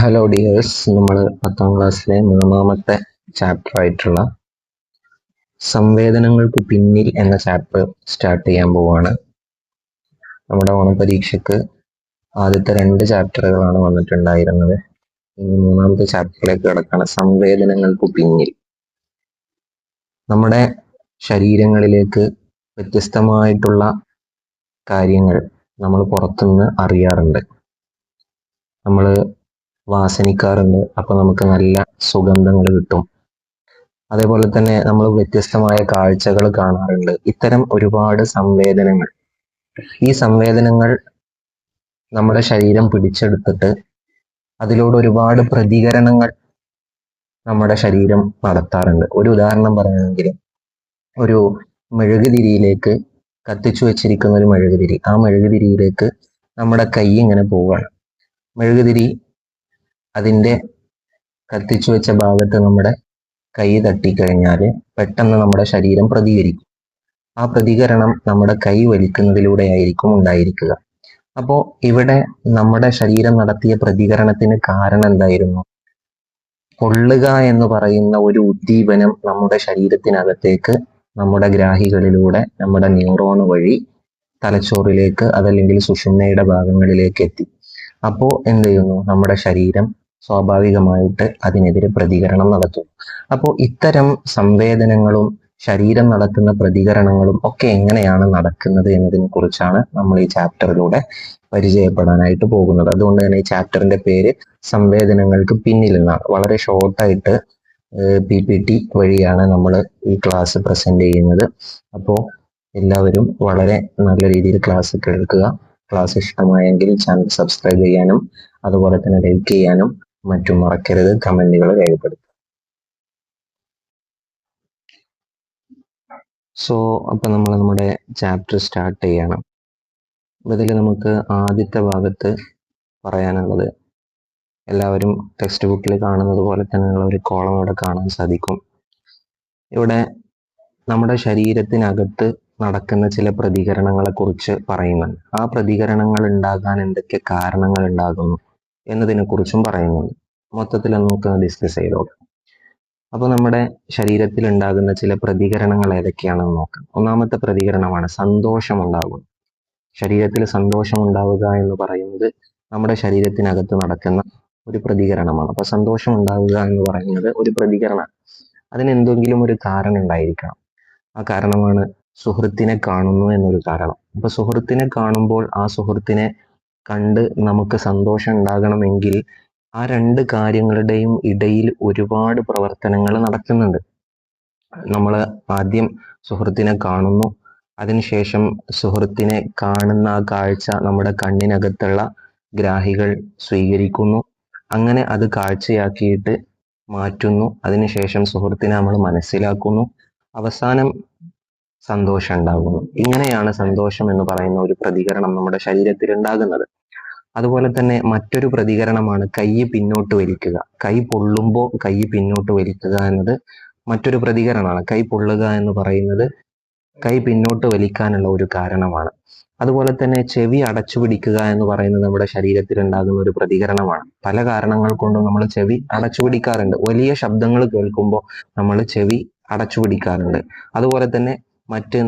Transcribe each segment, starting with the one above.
Hello dears, നമ്മൾ 10ാം ക്ലാസ്സിലെ 3ാമത്തെ chapter ആയിട്ടുള്ള സംവേദനങ്ങൾക്ക് പിന്നിൽ എന്ന ചാപ്റ്റർ സ്റ്റാർട്ട് ചെയ്യാൻ പോവാണ്. നമ്മുടെ ഓണപരീക്ഷയ്ക്ക് ആദ്യത്തെ 2 ചാപ്റ്ററുകളാണ് വന്നിട്ടുണ്ടായിരുന്നത്. ഇനി 3ാമത്തെ ചാപ്റ്ററിലേക്ക് കിടക്കാണ്, സംവേദനങ്ങൾക്ക് പിന്നിൽ. നമ്മുടെ ശരീരങ്ങളിലേക്ക് വ്യത്യസ്തമായിട്ടുള്ള കാര്യങ്ങൾ നമ്മൾ പുറത്തുനിന്ന് അറിയാറുണ്ട്. നമ്മൾ വാസനിക്കാറുണ്ട്, അപ്പൊ നമുക്ക് നല്ല സുഗന്ധങ്ങൾ കിട്ടും. അതേപോലെ തന്നെ നമ്മൾ വ്യത്യസ്തമായ കാഴ്ചകൾ കാണാറുണ്ട്. ഇത്തരം ഒരുപാട് സംവേദനങ്ങൾ, ഈ സംവേദനങ്ങൾ നമ്മുടെ ശരീരം പിടിച്ചെടുത്തിട്ട് അതിലൂടെ ഒരുപാട് പ്രതികരണങ്ങൾ നമ്മുടെ ശരീരം നടത്താറുണ്ട്. ഒരു ഉദാഹരണം പറയുകയാണെങ്കിൽ, ഒരു മെഴുകുതിരിയിലേക്ക് കത്തിച്ചു വെച്ചിരിക്കുന്ന ഒരു മെഴുകുതിരി, ആ മെഴുകുതിരിയിലേക്ക് നമ്മുടെ കൈ ഇങ്ങനെ പോവുകയാണ്. മെഴുകുതിരി അതിൻ്റെ കത്തിച്ചു വെച്ച ഭാഗത്ത് നമ്മുടെ കൈ തട്ടിക്കഴിഞ്ഞാൽ പെട്ടെന്ന് നമ്മുടെ ശരീരം പ്രതികരിക്കും. ആ പ്രതികരണം നമ്മുടെ കൈ വലിക്കുന്നതിലൂടെ ആയിരിക്കും ഉണ്ടായിരിക്കുക. അപ്പോൾ ഇവിടെ നമ്മുടെ ശരീരം നടത്തിയ പ്രതികരണത്തിന് കാരണം എന്തായിരുന്നു? പൊള്ളുക എന്ന് പറയുന്ന ഒരു ഉദ്ദീപനം നമ്മുടെ ശരീരത്തിനകത്തേക്ക് നമ്മുടെ ഗ്രാഹികളിലൂടെ നമ്മുടെ ന്യൂറോൺ വഴി തലച്ചോറിലേക്ക് അതല്ലെങ്കിൽ സുഷുമ്നയുടെ ഭാഗങ്ങളിലേക്ക് എത്തി. അപ്പോൾ എന്ത് ചെയ്യുന്നു? നമ്മുടെ ശരീരം സ്വാഭാവികമായിട്ട് അതിനെതിരെ പ്രതികരണം നടത്തും. അപ്പോൾ ഇത്തരം സംവേദനങ്ങളും ശരീരം നടത്തുന്ന പ്രതികരണങ്ങളും ഒക്കെ എങ്ങനെയാണ് നടക്കുന്നത് എന്നതിനെ കുറിച്ചാണ് നമ്മൾ ഈ ചാപ്റ്ററിലൂടെ പരിചയപ്പെടാനായിട്ട് പോകുന്നത്. അതുകൊണ്ട് തന്നെ ഈ ചാപ്റ്ററിന്റെ പേര് സംവേദനങ്ങൾക്ക് പിന്നിൽ എന്നാണ്. വളരെ ഷോർട്ടായിട്ട് PPT വഴിയാണ് നമ്മൾ ഈ ക്ലാസ് പ്രസന്റ് ചെയ്യുന്നത്. അപ്പോൾ എല്ലാവരും വളരെ നല്ല രീതിയിൽ ക്ലാസ് കേൾക്കുക. ക്ലാസ് ഇഷ്ടമായെങ്കിൽ ചാനൽ സബ്സ്ക്രൈബ് ചെയ്യാനും അതുപോലെ തന്നെ ലൈക്ക് ചെയ്യാനും മറ്റും മറക്കരുത്. കമന്റുകൾ രേഖപ്പെടുത്തുക. അപ്പൊ നമ്മൾ നമ്മുടെ ചാപ്റ്റർ സ്റ്റാർട്ട് ചെയ്യണം. ഇതിൽ നമുക്ക് ആദ്യത്തെ ഭാഗത്ത് പറയാനുള്ളത്, എല്ലാവരും ടെക്സ്റ്റ് ബുക്കിൽ കാണുന്നത് പോലെ തന്നെയുള്ള ഒരു കോളം ഇവിടെ കാണാൻ സാധിക്കും. ഇവിടെ നമ്മുടെ ശരീരത്തിനകത്ത് നടക്കുന്ന ചില പ്രതികരണങ്ങളെ കുറിച്ച് പറയുന്നുണ്ട്. ആ പ്രതികരണങ്ങൾ ഉണ്ടാകാൻ എന്തൊക്കെ കാരണങ്ങൾ ഉണ്ടാകുന്നു എന്നതിനെ കുറിച്ചും പറയുന്നുണ്ട്. മൊത്തത്തിൽ നമുക്ക് ഡിസ്കസ് ചെയ്തോളാം. അപ്പൊ നമ്മുടെ ശരീരത്തിൽ ഉണ്ടാകുന്ന ചില പ്രതികരണങ്ങൾ ഏതൊക്കെയാണെന്ന് നോക്കാം. ഒന്നാമത്തെ പ്രതികരണമാണ് സന്തോഷം ഉണ്ടാകുന്നത്. ശരീരത്തിൽ സന്തോഷം ഉണ്ടാവുക എന്ന് പറയുന്നത് നമ്മുടെ ശരീരത്തിനകത്ത് നടക്കുന്ന ഒരു പ്രതികരണമാണ്. അപ്പൊ സന്തോഷം ഉണ്ടാവുക എന്ന് പറയുന്നത് ഒരു പ്രതികരണമാണ്. അതിന് എന്തെങ്കിലും ഒരു കാരണം ഉണ്ടായിരിക്കണം. ആ കാരണമാണ് സുഹൃത്തിനെ കാണുന്നു എന്നൊരു കാരണം. അപ്പൊ സുഹൃത്തിനെ കാണുമ്പോൾ ആ സുഹൃത്തിനെ കണ്ട് നമുക്ക് സന്തോഷം ഉണ്ടാകണമെങ്കിൽ ആ 2 കാര്യങ്ങളുടെയും ഇടയിൽ ഒരുപാട് പ്രവർത്തനങ്ങൾ നടക്കുന്നുണ്ട്. നമ്മൾ ആദ്യം സുഹൃത്തിനെ കാണുന്നു, അതിനുശേഷം സുഹൃത്തിനെ കാണുന്ന ആ കാഴ്ച നമ്മുടെ കണ്ണിനകത്തുള്ള ഗ്രാഹികൾ സ്വീകരിക്കുന്നു. അങ്ങനെ അത് കാഴ്ചയാക്കിയിട്ട് മാറ്റുന്നു. അതിനുശേഷം സുഹൃത്തിനെ നമ്മൾ മനസ്സിലാക്കുന്നു. അവസാനം സന്തോഷം ഉണ്ടാകുന്നു. ഇങ്ങനെയാണ് സന്തോഷം എന്ന് പറയുന്ന ഒരു പ്രതികരണം നമ്മുടെ ശരീരത്തിൽ ഉണ്ടാകുന്നത്. അതുപോലെ തന്നെ മറ്റൊരു പ്രതികരണമാണ് കൈ പിന്നോട്ട് വലിക്കുക. കൈ പൊള്ളുമ്പോൾ കൈ പിന്നോട്ട് വലിക്കുക എന്നത് മറ്റൊരു പ്രതികരണമാണ്. കൈ പൊള്ളുക എന്ന് പറയുന്നത് കൈ പിന്നോട്ട് വലിക്കാനുള്ള ഒരു കാരണമാണ്. അതുപോലെ തന്നെ ചെവി അടച്ചു പിടിക്കുക എന്ന് പറയുന്നത് നമ്മുടെ ശരീരത്തിൽ ഉണ്ടാകുന്ന ഒരു പ്രതികരണമാണ്. പല കാരണങ്ങൾ കൊണ്ടും നമ്മൾ ചെവി അടച്ചു പിടിക്കാറുണ്ട്. വലിയ ശബ്ദങ്ങൾ കേൾക്കുമ്പോൾ നമ്മൾ ചെവി അടച്ചു പിടിക്കാറുണ്ട്. അതുപോലെ തന്നെ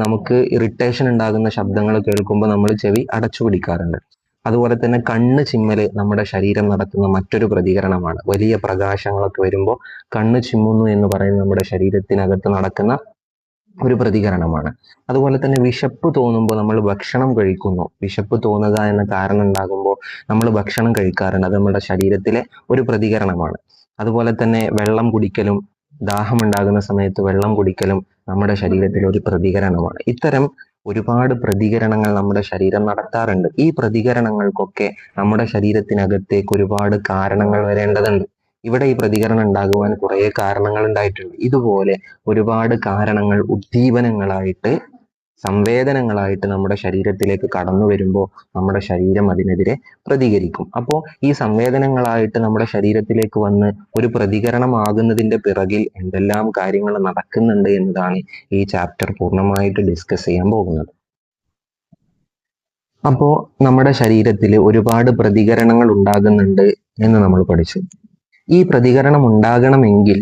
നമുക്ക് ഇറിറ്റേഷൻ ഉണ്ടാകുന്ന ശബ്ദങ്ങൾ കേൾക്കുമ്പോൾ നമ്മൾ ചെവി അടച്ചു പിടിക്കാറുണ്ട്. അതുപോലെ തന്നെ കണ്ണ് ചിമ്മല് നമ്മുടെ ശരീരം നടത്തുന്ന മറ്റൊരു പ്രതികരണമാണ്. വലിയ പ്രകാശങ്ങളൊക്കെ വരുമ്പോൾ കണ്ണ് ചിമ്മുന്നു എന്ന് പറയുന്നത് നമ്മുടെ ശരീരത്തിനകത്ത് നടക്കുന്ന ഒരു പ്രതികരണമാണ്. അതുപോലെ തന്നെ വിശപ്പ് തോന്നുമ്പോൾ നമ്മൾ ഭക്ഷണം കഴിക്കുന്നു. വിശപ്പ് തോന്നുക എന്ന കാരണം ഉണ്ടാകുമ്പോൾ നമ്മൾ ഭക്ഷണം കഴിക്കാറുണ്ട്. അത് നമ്മുടെ ശരീരത്തിലെ ഒരു പ്രതികരണമാണ്. അതുപോലെ തന്നെ വെള്ളം കുടിക്കലും, ദാഹമുണ്ടാകുന്ന സമയത്ത് വെള്ളം കുടിക്കലും നമ്മുടെ ശരീരത്തിലെ ഒരു പ്രതികരണമാണ്. ഇത്തരം ഒരുപാട് പ്രതികരണങ്ങൾ നമ്മുടെ ശരീരം നടത്താറുണ്ട്. ഈ പ്രതികരണങ്ങൾക്കൊക്കെ നമ്മുടെ ശരീരത്തിനകത്തേക്ക് ഒരുപാട് കാരണങ്ങൾ വരേണ്ടതുണ്ട്. ഇവിടെ ഈ പ്രതികരണം ഉണ്ടാകുവാൻ കുറേ കാരണങ്ങൾ ഉണ്ടായിട്ടുണ്ട്. ഇതുപോലെ ഒരുപാട് കാരണങ്ങൾ ഉദ്ദീപനങ്ങളായിട്ട്, സംവേദനങ്ങളായിട്ട് നമ്മുടെ ശരീരത്തിലേക്ക് കടന്നു വരുമ്പോൾ നമ്മുടെ ശരീരം അതിനെതിരെ പ്രതികരിക്കും. അപ്പോൾ ഈ സംവേദനങ്ങളായിട്ട് നമ്മുടെ ശരീരത്തിലേക്ക് വന്ന് ഒരു പ്രതികരണമാകുന്നതിൻ്റെ പിറകിൽ എന്തെല്ലാം കാര്യങ്ങൾ നടക്കുന്നുണ്ട് എന്നതാണ് ഈ ചാപ്റ്റർ പൂർണ്ണമായിട്ട് ഡിസ്കസ് ചെയ്യാൻ പോകുന്നത്. അപ്പോൾ നമ്മുടെ ശരീരത്തിൽ ഒരുപാട് പ്രതികരണങ്ങൾ ഉണ്ടാകുന്നുണ്ട് എന്ന് നമ്മൾ പഠിച്ചു. ഈ പ്രതികരണം ഉണ്ടാകണമെങ്കിൽ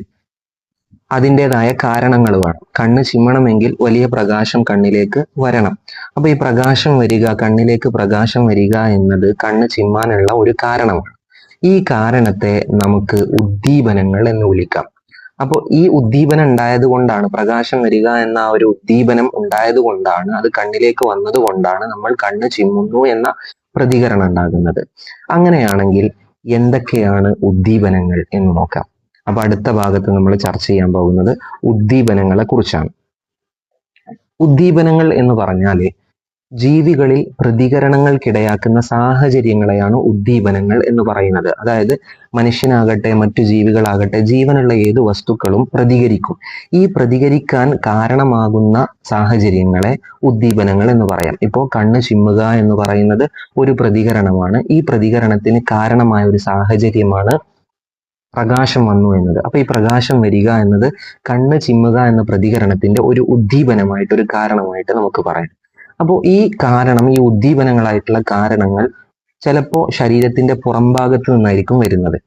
അതിൻ്റെതായ കാരണങ്ങൾ വേണം. കണ്ണ് ചിമ്മണമെങ്കിൽ വലിയ പ്രകാശം കണ്ണിലേക്ക് വരണം. അപ്പൊ ഈ പ്രകാശം വരിക, കണ്ണിലേക്ക് പ്രകാശം വരിക എന്നത് കണ്ണ് ചിമ്മാനുള്ള ഒരു കാരണമാണ്. ഈ കാരണത്തെ നമുക്ക് ഉദ്ദീപനങ്ങൾ എന്ന് വിളിക്കാം. അപ്പോൾ ഈ ഉദ്ദീപനം ഉണ്ടായത് കൊണ്ടാണ്, പ്രകാശം വരിക എന്ന ആ ഒരു ഉദ്ദീപനം ഉണ്ടായത് കൊണ്ടാണ്, അത് കണ്ണിലേക്ക് വന്നത് കൊണ്ടാണ് നമ്മൾ കണ്ണ് ചിമ്മുന്നു എന്ന പ്രതികരണം ഉണ്ടാകുന്നത്. അങ്ങനെയാണെങ്കിൽ എന്തൊക്കെയാണ് ഉദ്ദീപനങ്ങൾ എന്ന് നോക്കാം. അപ്പൊ അടുത്ത ഭാഗത്ത് നമ്മൾ ചർച്ച ചെയ്യാൻ പോകുന്നത് ഉദ്ദീപനങ്ങളെ കുറിച്ചാണ്. ഉദ്ദീപനങ്ങൾ എന്ന് പറഞ്ഞാൽ ജീവികളിൽ പ്രതികരണങ്ങൾക്കിടയാക്കുന്ന സാഹചര്യങ്ങളെയാണ് ഉദ്ദീപനങ്ങൾ എന്ന് പറയുന്നത്. അതായത് മനുഷ്യനാകട്ടെ മറ്റു ജീവികളാകട്ടെ ജീവനുള്ള ഏത് വസ്തുക്കളും പ്രതികരിക്കും. ഈ പ്രതികരിക്കാൻ കാരണമാകുന്ന സാഹചര്യങ്ങളെ ഉദ്ദീപനങ്ങൾ എന്ന് പറയാം. ഇപ്പോൾ കണ്ണ് ചിമ്മുക എന്ന് പറയുന്നത് ഒരു പ്രതികരണമാണ്. ഈ പ്രതികരണത്തിന് കാരണമായ ഒരു സാഹചര്യമാണ് പ്രകാശം വന്നു എന്നത്. അപ്പൊ ഈ പ്രകാശം വരിക എന്നത് കണ്ണ് ചിമ്മുക എന്ന പ്രതികരണത്തിന്റെ ഒരു ഉദ്ദീപനമായിട്ട്, ഒരു കാരണമായിട്ട് നമുക്ക് പറയാം. അപ്പോൾ ഈ കാരണം, ഈ ഉദ്ദീപനങ്ങളായിട്ടുള്ള കാരണങ്ങൾ ചിലപ്പോൾ ശരീരത്തിന്റെ പുറംഭാഗത്ത് നിന്നായിരിക്കും വരുന്നത്.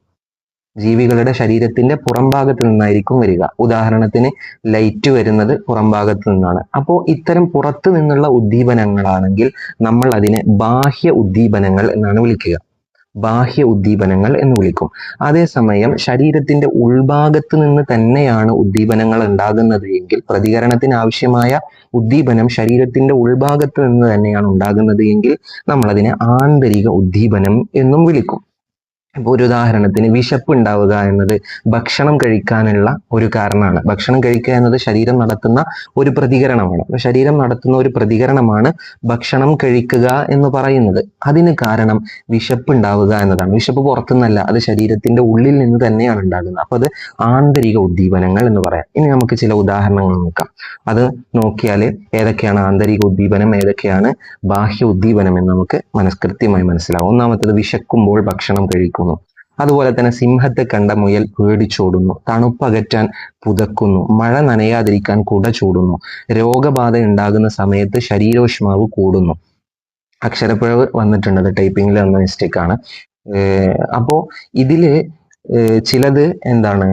ജീവികളുടെ ശരീരത്തിന്റെ പുറംഭാഗത്ത് നിന്നായിരിക്കും വരിക. ഉദാഹരണത്തിന് ലൈറ്റ് വരുന്നത് പുറംഭാഗത്ത് നിന്നാണ്. അപ്പോൾ ഇത്തരം പുറത്തു നിന്നുള്ള ഉദ്ദീപനങ്ങളാണെങ്കിൽ നമ്മൾ അതിനെ ബാഹ്യ ഉദ്ദീപനങ്ങൾ എന്നാണ് വിളിക്കുക. ബാഹ്യ ഉദ്ദീപനങ്ങൾ എന്ന് വിളിക്കും. അതേസമയം ശരീരത്തിന്റെ ഉൾഭാഗത്ത് നിന്ന് തന്നെയാണ് ഉദ്ദീപനങ്ങൾ ഉണ്ടാകുന്നത് എങ്കിൽ, പ്രതികരണത്തിന് ആവശ്യമായ ഉദ്ദീപനം ശരീരത്തിന്റെ ഉൾഭാഗത്ത് നിന്ന് തന്നെയാണ് ഉണ്ടാകുന്നത് എങ്കിൽ നമ്മൾ അതിനെ ആന്തരിക ഉദ്ദീപനം എന്നും വിളിക്കും. ഇപ്പൊ ഒരു ഉദാഹരണത്തിന് വിശപ്പ് ഉണ്ടാവുക എന്നത് ഭക്ഷണം കഴിക്കാനുള്ള ഒരു കാരണമാണ്. ഭക്ഷണം കഴിക്കുക എന്നത് ശരീരം നടത്തുന്ന ഒരു പ്രതികരണമാണ്. അപ്പൊ ശരീരം നടത്തുന്ന ഒരു പ്രതികരണമാണ് ഭക്ഷണം കഴിക്കുക എന്ന് പറയുന്നത്. അതിന് കാരണം വിശപ്പ് ഉണ്ടാവുക എന്നതാണ്. വിശപ്പ് പുറത്തുനിന്നല്ല, അത് ശരീരത്തിന്റെ ഉള്ളിൽ നിന്ന് തന്നെയാണ് ഉണ്ടാകുന്നത്. അപ്പൊ അത് ആന്തരിക ഉദ്ദീപനങ്ങൾ എന്ന് പറയാം. ഇനി നമുക്ക് ചില ഉദാഹരണങ്ങൾ നോക്കാം. അത് നോക്കിയാൽ ഏതൊക്കെയാണ് ആന്തരിക ഉദ്ദീപനം, ഏതൊക്കെയാണ് ബാഹ്യ ഉദ്ദീപനം എന്ന് നമുക്ക് കൃത്യമായി മനസ്സിലാവും. ഒന്നാമത്തേത് വിശക്കുമ്പോൾ ഭക്ഷണം കഴിക്കും. അതുപോലെ തന്നെ സിംഹത്തെ കണ്ട മുയൽ പേടിച്ചോടുന്നു. തണുപ്പകറ്റാൻ പുതക്കുന്നു. മഴ നനയാതിരിക്കാൻ കുട ചൂടുന്നു. രോഗബാധ ഉണ്ടാകുന്ന സമയത്ത് ശരീരോഷ്മാവ് കൂടുന്നു. അക്ഷരപ്പിഴവ് വന്നിട്ടുണ്ട്, അത് ടൈപ്പിങ്ങിൽ വന്ന മിസ്റ്റേക്ക് ആണ്. അപ്പോ ഇതില് ചിലത് എന്താണ്,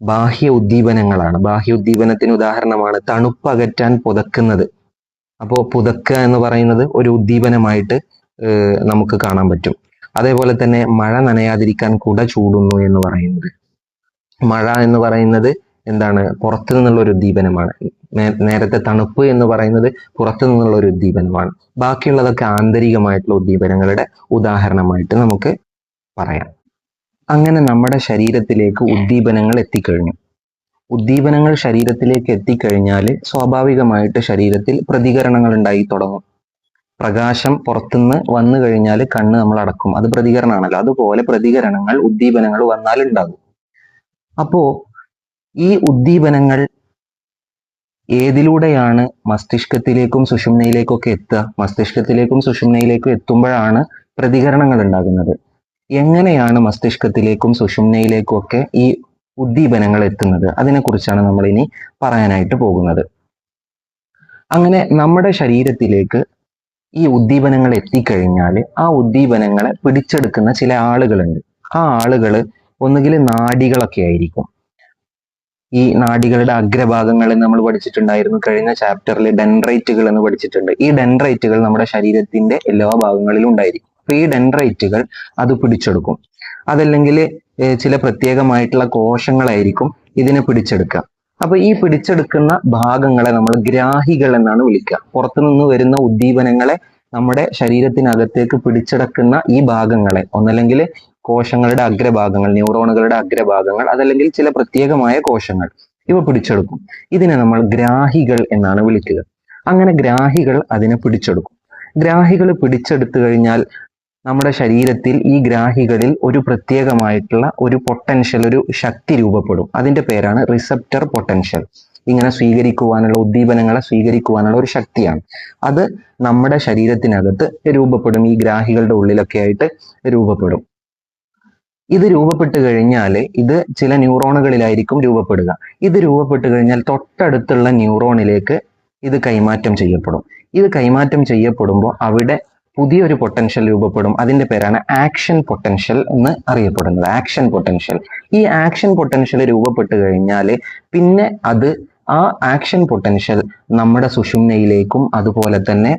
ബാഹ്യ ഉദ്ദീപനങ്ങളാണ്. ബാഹ്യ ഉദ്ദീപനത്തിന് ഉദാഹരണമാണ് തണുപ്പകറ്റാൻ പുതക്കുന്നത്. അപ്പോ പുതക്കുക എന്ന് പറയുന്നത് ഒരു ഉദ്ദീപനമായിട്ട് നമുക്ക് കാണാൻ പറ്റും. അതേപോലെ തന്നെ മഴ നനയാതിരിക്കാൻ കുട ചൂടുന്നു എന്ന് പറയുന്നത്, മഴ എന്ന് പറയുന്നത് എന്താണ്, പുറത്തു നിന്നുള്ള ഒരു ഉദ്ദീപനമാണ്. നേരത്തെ തണുപ്പ് എന്ന് പറയുന്നത് പുറത്തു നിന്നുള്ള ഒരു ഉദ്ദീപനമാണ്. ബാക്കിയുള്ളതൊക്കെ ആന്തരികമായിട്ടുള്ള ഉദ്ദീപനങ്ങളുടെ ഉദാഹരണമായിട്ട് നമുക്ക് പറയാം. അങ്ങനെ നമ്മുടെ ശരീരത്തിലേക്ക് ഉദ്ദീപനങ്ങൾ എത്തിക്കഴിഞ്ഞു. ഉദ്ദീപനങ്ങൾ ശരീരത്തിലേക്ക് എത്തിക്കഴിഞ്ഞാൽ സ്വാഭാവികമായിട്ട് ശരീരത്തിൽ പ്രതികരണങ്ങൾ ഉണ്ടായി തുടങ്ങും. പ്രകാശം പുറത്തുനിന്ന് വന്നു കഴിഞ്ഞാൽ കണ്ണ് നമ്മൾ അടക്കും, അത് പ്രതികരണമാണല്ലോ. അതുപോലെ പ്രതികരണങ്ങൾ, ഉദ്ദീപനങ്ങൾ വന്നാൽ ഉണ്ടാകും. അപ്പോ ഈ ഉദ്ദീപനങ്ങൾ ഏതിലൂടെയാണ് മസ്തിഷ്കത്തിലേക്കും സുഷുമ്നയിലേക്കും ഒക്കെ എത്തുക? മസ്തിഷ്കത്തിലേക്കും സുഷുമ്നയിലേക്കും എത്തുമ്പോഴാണ് പ്രതികരണങ്ങൾ ഉണ്ടാകുന്നത്. എങ്ങനെയാണ് മസ്തിഷ്കത്തിലേക്കും സുഷുമ്നയിലേക്കും ഒക്കെ ഈ ഉദ്ദീപനങ്ങൾ എത്തുന്നത്? അതിനെക്കുറിച്ചാണ് നമ്മൾ ഇനി പറയാനായിട്ട് പോകുന്നത്. അങ്ങനെ നമ്മുടെ ശരീരത്തിലേക്ക് ഈ ഉദ്ദീപനങ്ങൾ എത്തിക്കഴിഞ്ഞാൽ ആ ഉദ്ദീപനങ്ങളെ പിടിച്ചെടുക്കുന്ന ചില ആളുകളുണ്ട്. ആ ആളുകൾ ഒന്നുകിൽ നാഡികളൊക്കെ ആയിരിക്കും. ഈ നാഡികളുടെ അഗ്രഭാഗങ്ങൾ നമ്മൾ പഠിച്ചിട്ടുണ്ടായിരുന്നു. കഴിഞ്ഞ ചാപ്റ്ററിൽ ഡെൻഡ്രൈറ്റുകൾ എന്ന് പഠിച്ചിട്ടുണ്ട്. ഈ ഡെൻഡ്രൈറ്റുകൾ നമ്മുടെ ശരീരത്തിന്റെ എല്ലാ ഭാഗങ്ങളിലും ഉണ്ടായിരിക്കും. അപ്പൊ ഈ ഡെൻഡ്രൈറ്റുകൾ അത് പിടിച്ചെടുക്കും. അതല്ലെങ്കിൽ ചില പ്രത്യേകമായിട്ടുള്ള കോശങ്ങളായിരിക്കും ഇതിനെ പിടിച്ചെടുക്കുക. അപ്പൊ ഈ പിടിച്ചെടുക്കുന്ന ഭാഗങ്ങളെ നമ്മൾ ഗ്രാഹികൾ എന്നാണ് വിളിക്കുക. പുറത്തുനിന്ന് വരുന്ന ഉദ്ദീപനങ്ങളെ നമ്മുടെ ശരീരത്തിനകത്തേക്ക് പിടിച്ചെടുക്കുന്ന ഈ ഭാഗങ്ങളെ, ഒന്നല്ലെങ്കിൽ കോശങ്ങളുടെ അഗ്രഭാഗങ്ങൾ, ന്യൂറോണുകളുടെ അഗ്രഭാഗങ്ങൾ, അതല്ലെങ്കിൽ ചില പ്രത്യേകമായ കോശങ്ങൾ, ഇവ പിടിച്ചെടുക്കും. ഇതിനെ നമ്മൾ ഗ്രാഹികൾ എന്നാണ് വിളിക്കുക. അങ്ങനെ ഗ്രാഹികൾ അതിനെ പിടിച്ചെടുക്കും. ഗ്രാഹികൾ പിടിച്ചെടുത്തു കഴിഞ്ഞാൽ നമ്മുടെ ശരീരത്തിൽ ഈ ഗ്രാഹികളിൽ ഒരു പ്രത്യേകമായിട്ടുള്ള ഒരു പൊട്ടൻഷ്യൽ, ഒരു ശക്തി രൂപപ്പെടും. അതിന്റെ പേരാണ് റിസപ്റ്റർ പൊട്ടൻഷ്യൽ. ഇങ്ങനെ സ്വീകരിക്കുവാനുള്ള, ഉദ്ദീപനങ്ങളെ സ്വീകരിക്കുവാനുള്ള ഒരു ശക്തിയാണ്. അത് നമ്മുടെ ശരീരത്തിനകത്ത് രൂപപ്പെടും. ഈ ഗ്രാഹികളുടെ ഉള്ളിലൊക്കെ ആയിട്ട് രൂപപ്പെടും. ഇത് രൂപപ്പെട്ട് കഴിഞ്ഞാൽ ഇത് ചില ന്യൂറോണുകളിലായിരിക്കും രൂപപ്പെടുക. ഇത് രൂപപ്പെട്ട് കഴിഞ്ഞാൽ തൊട്ടടുത്തുള്ള ന്യൂറോണിലേക്ക് ഇത് കൈമാറ്റം ചെയ്യപ്പെടും. ഇത് കൈമാറ്റം ചെയ്യപ്പെടുമ്പോൾ അവിടെ പുതിയൊരു പൊട്ടൻഷ്യൽ രൂപപ്പെടും. അതിന്റെ പേരാണ് ആക്ഷൻ പൊട്ടൻഷ്യൽ എന്ന് അറിയപ്പെടുന്നത്. Action potential. ഈ ആക്ഷൻ പൊട്ടൻഷ്യൽ രൂപപ്പെട്ട് കഴിഞ്ഞാൽ പിന്നെ ആ ആക്ഷൻ പൊട്ടൻഷ്യൽ നമ്മുടെ സുഷുമ്നയിലേക്കും അതുപോലെ തന്നെ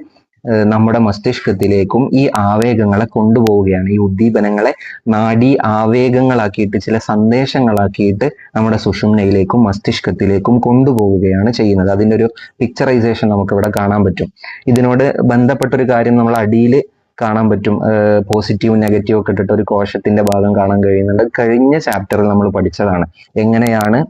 നമ്മുടെ മസ്തിഷ്കത്തിലേക്കും ഈ ആവേഗങ്ങളെ കൊണ്ടുപോവുകയാണ്. ഈ ഉദ്ദീപനങ്ങളെ നാഡീ ആവേഗങ്ങളാക്കിയിട്ട്, ചില സന്ദേശങ്ങളാക്കിയിട്ട് നമ്മുടെ സുഷുമ്നയിലേക്കും മസ്തിഷ്കത്തിലേക്കും കൊണ്ടുപോവുകയാണ് ചെയ്യുന്നത്. അതിൻ്റെ ഒരു പിക്ചറൈസേഷൻ നമുക്ക് ഇവിടെ കാണാൻ പറ്റും. ഇതിനോട് ബന്ധപ്പെട്ടൊരു കാര്യം നമ്മൾ അടിയിൽ കാണാൻ പറ്റും. പോസിറ്റീവ് നെഗറ്റീവ് ഒക്കെ ഇട്ടിട്ട് ഒരു കോശത്തിന്റെ ഭാഗം കാണാൻ കഴിയുന്നുണ്ട്. കഴിഞ്ഞ ചാപ്റ്ററിൽ നമ്മൾ പഠിച്ചതാണ്. എങ്ങനെയാണ്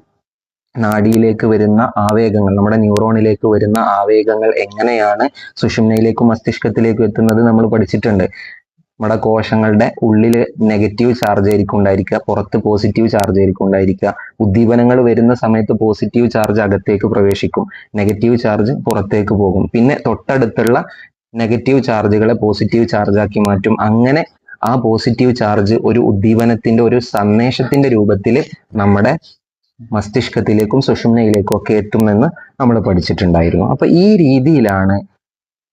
നാഡിയിലേക്ക് വരുന്ന ആവേഗങ്ങൾ, നമ്മുടെ ന്യൂറോണിലേക്ക് വരുന്ന ആവേഗങ്ങൾ എങ്ങനെയാണ് സുഷുമ്നയിലേക്കും മസ്തിഷ്കത്തിലേക്കും എത്തുന്നത് നമ്മൾ പഠിച്ചിട്ടുണ്ട്. നമ്മുടെ കോശങ്ങളുടെ ഉള്ളിൽ നെഗറ്റീവ് ചാർജ് ആയിരിക്കും ഉണ്ടായിരിക്കുക, പുറത്ത് പോസിറ്റീവ് ചാർജ് ആയിരിക്കും ഉണ്ടായിരിക്കുക. ഉദ്ദീപനങ്ങൾ വരുന്ന സമയത്ത് പോസിറ്റീവ് ചാർജ് അകത്തേക്ക് പ്രവേശിക്കും, നെഗറ്റീവ് ചാർജ് പുറത്തേക്ക് പോകും. പിന്നെ തൊട്ടടുത്തുള്ള നെഗറ്റീവ് ചാർജുകളെ പോസിറ്റീവ് ചാർജ് ആക്കി മാറ്റും. അങ്ങനെ ആ പോസിറ്റീവ് ചാർജ് ഒരു ഉദ്ദീപനത്തിന്റെ, ഒരു സന്ദേശത്തിന്റെ രൂപത്തിൽ നമ്മുടെ മസ്തിഷ്കത്തിലേക്കും സുഷുമ്നയിലേക്കും ഒക്കെ എത്തുമെന്ന് നമ്മൾ പഠിച്ചിട്ടുണ്ടായിരുന്നു. അപ്പൊ ഈ രീതിയിലാണ്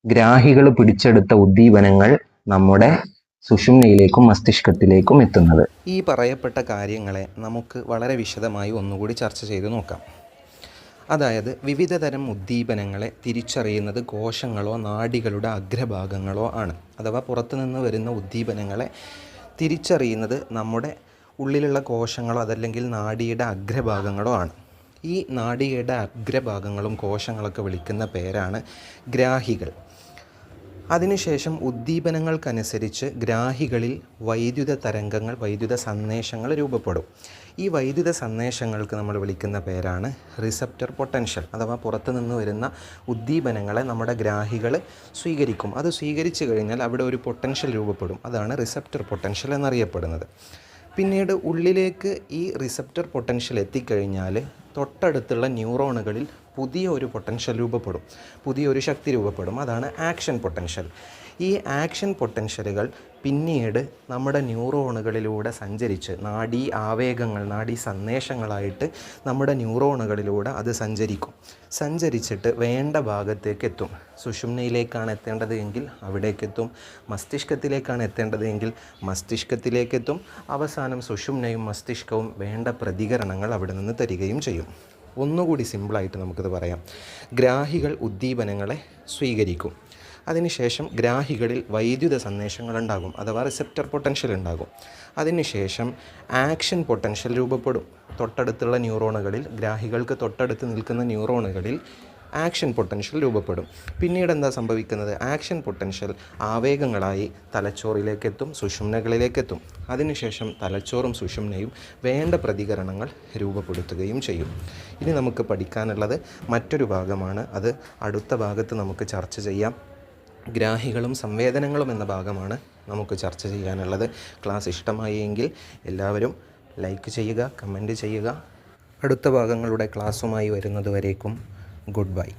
ഗ്രാഹികൾ പിടിച്ചെടുത്ത ഉദ്ദീപനങ്ങൾ നമ്മുടെ സുഷുമ്നയിലേക്കും മസ്തിഷ്കത്തിലേക്കും എത്തുന്നത്. ഈ പറയപ്പെട്ട കാര്യങ്ങളെ നമുക്ക് വളരെ വിശദമായി ഒന്നുകൂടി ചർച്ച ചെയ്ത് നോക്കാം. അതായത് വിവിധ തരം ഉദ്ദീപനങ്ങളെ തിരിച്ചറിയുന്നത് കോശങ്ങളോ നാഡികളുടെ അഗ്രഭാഗങ്ങളോ ആണ്. അഥവാ പുറത്തുനിന്ന് വരുന്ന ഉദ്ദീപനങ്ങളെ തിരിച്ചറിയുന്നത് നമ്മുടെ ഉള്ളിലുള്ള കോശങ്ങളോ അതല്ലെങ്കിൽ നാഡിയുടെ അഗ്രഭാഗങ്ങളോ ആണ്. ഈ നാഡിയുടെ അഗ്രഭാഗങ്ങളും കോശങ്ങളൊക്കെ വിളിക്കുന്ന പേരാണ് ഗ്രാഹികൾ. അതിനുശേഷം ഉദ്ദീപനങ്ങൾക്കനുസരിച്ച് ഗ്രാഹികളിൽ വൈദ്യുത തരംഗങ്ങൾ, വൈദ്യുത സന്ദേശങ്ങൾ രൂപപ്പെടും. ഈ വൈദ്യുത സന്ദേശങ്ങൾക്ക് നമ്മൾ വിളിക്കുന്ന പേരാണ് റിസപ്റ്റർ പൊട്ടൻഷ്യൽ. അഥവാ പുറത്തു നിന്ന് വരുന്ന ഉദ്ദീപനങ്ങളെ നമ്മുടെ ഗ്രാഹികൾ സ്വീകരിക്കും. അത് സ്വീകരിച്ചു കഴിഞ്ഞാൽ അവിടെ ഒരു പൊട്ടൻഷ്യൽ രൂപപ്പെടും. അതാണ് റിസപ്റ്റർ പൊട്ടൻഷ്യൽ എന്നറിയപ്പെടുന്നത്. പിന്നീട് ഉള്ളിലേക്ക് ഈ റിസപ്റ്റർ പൊട്ടൻഷ്യൽ എത്തിക്കഴിഞ്ഞാൽ തൊട്ടടുത്തുള്ള ന്യൂറോണുകളിൽ പുതിയ ഒരു പൊട്ടൻഷ്യൽ രൂപപ്പെടും, പുതിയൊരു ശക്തി രൂപപ്പെടും. അതാണ് ആക്ഷൻ പൊട്ടൻഷ്യൽ. ഈ ആക്ഷൻ പൊട്ടൻഷ്യലുകൾ പിന്നീട് നമ്മുടെ ന്യൂറോണുകളിലൂടെ സഞ്ചരിച്ച് നാഡീ ആവേഗങ്ങൾ, നാഡീ സന്ദേശങ്ങളായിട്ട് നമ്മുടെ ന്യൂറോണുകളിലൂടെ അത് സഞ്ചരിച്ചിട്ട് വേണ്ട ഭാഗത്തേക്ക് എത്തും. സുഷുമ്നയിലേക്കാണ് എത്തേണ്ടത് എങ്കിൽ അവിടേക്കെത്തും, മസ്തിഷ്കത്തിലേക്കാണ് എത്തേണ്ടത് എങ്കിൽ മസ്തിഷ്കത്തിലേക്കെത്തും. അവസാനം സുഷുമ്നയും മസ്തിഷ്കവും വേണ്ട പ്രതികരണങ്ങൾ അവിടെ നിന്ന് തരികയും ചെയ്യും. ഒന്നുകൂടി സിമ്പിളായിട്ട് നമുക്കിത് പറയാം. ഗ്രാഹികൾ ഉദ്ദീപനങ്ങളെ സ്വീകരിക്കും. അതിനുശേഷം ഗ്രാഹികളിൽ വൈദ്യുത സന്ദേശങ്ങളുണ്ടാകും, അഥവാ റിസപ്റ്റർ പൊട്ടൻഷ്യൽ ഉണ്ടാകും. അതിനുശേഷം ആക്ഷൻ പൊട്ടൻഷ്യൽ രൂപപ്പെടും. തൊട്ടടുത്തുള്ള ന്യൂറോണുകളിൽ, ഗ്രാഹികൾക്ക് തൊട്ടടുത്ത് നിൽക്കുന്ന ന്യൂറോണുകളിൽ ആക്ഷൻ പൊട്ടൻഷ്യൽ രൂപപ്പെടും. പിന്നീട് എന്താ സംഭവിക്കുന്നത്? ആക്ഷൻ പൊട്ടൻഷ്യൽ ആവേഗങ്ങളായി തലച്ചോറിലേക്കെത്തും, സുഷുമ്നകളിലേക്കെത്തും. അതിനുശേഷം തലച്ചോറും സുഷുമ്നയും വേണ്ട പ്രതികരണങ്ങൾ രൂപപ്പെടുത്തുകയും ചെയ്യും. ഇനി നമുക്ക് പഠിക്കാനുള്ളത് മറ്റൊരു ഭാഗമാണ്. അത് അടുത്ത ഭാഗത്ത് നമുക്ക് ചർച്ച ചെയ്യാം. ഗ്രാഹികളും സംവേദനങ്ങളും എന്ന ഭാഗമാണ് നമുക്ക് ചർച്ച ചെയ്യാനുള്ളത്. ക്ലാസ് ഇഷ്ടമായി എങ്കിൽ എല്ലാവരും ലൈക്ക് ചെയ്യുക, കമൻറ്റ് ചെയ്യുക. അടുത്ത ഭാഗങ്ങളുടെ ക്ലാസ്സുമായി വരുന്നതുവരേക്കും ഗുഡ് ബൈ.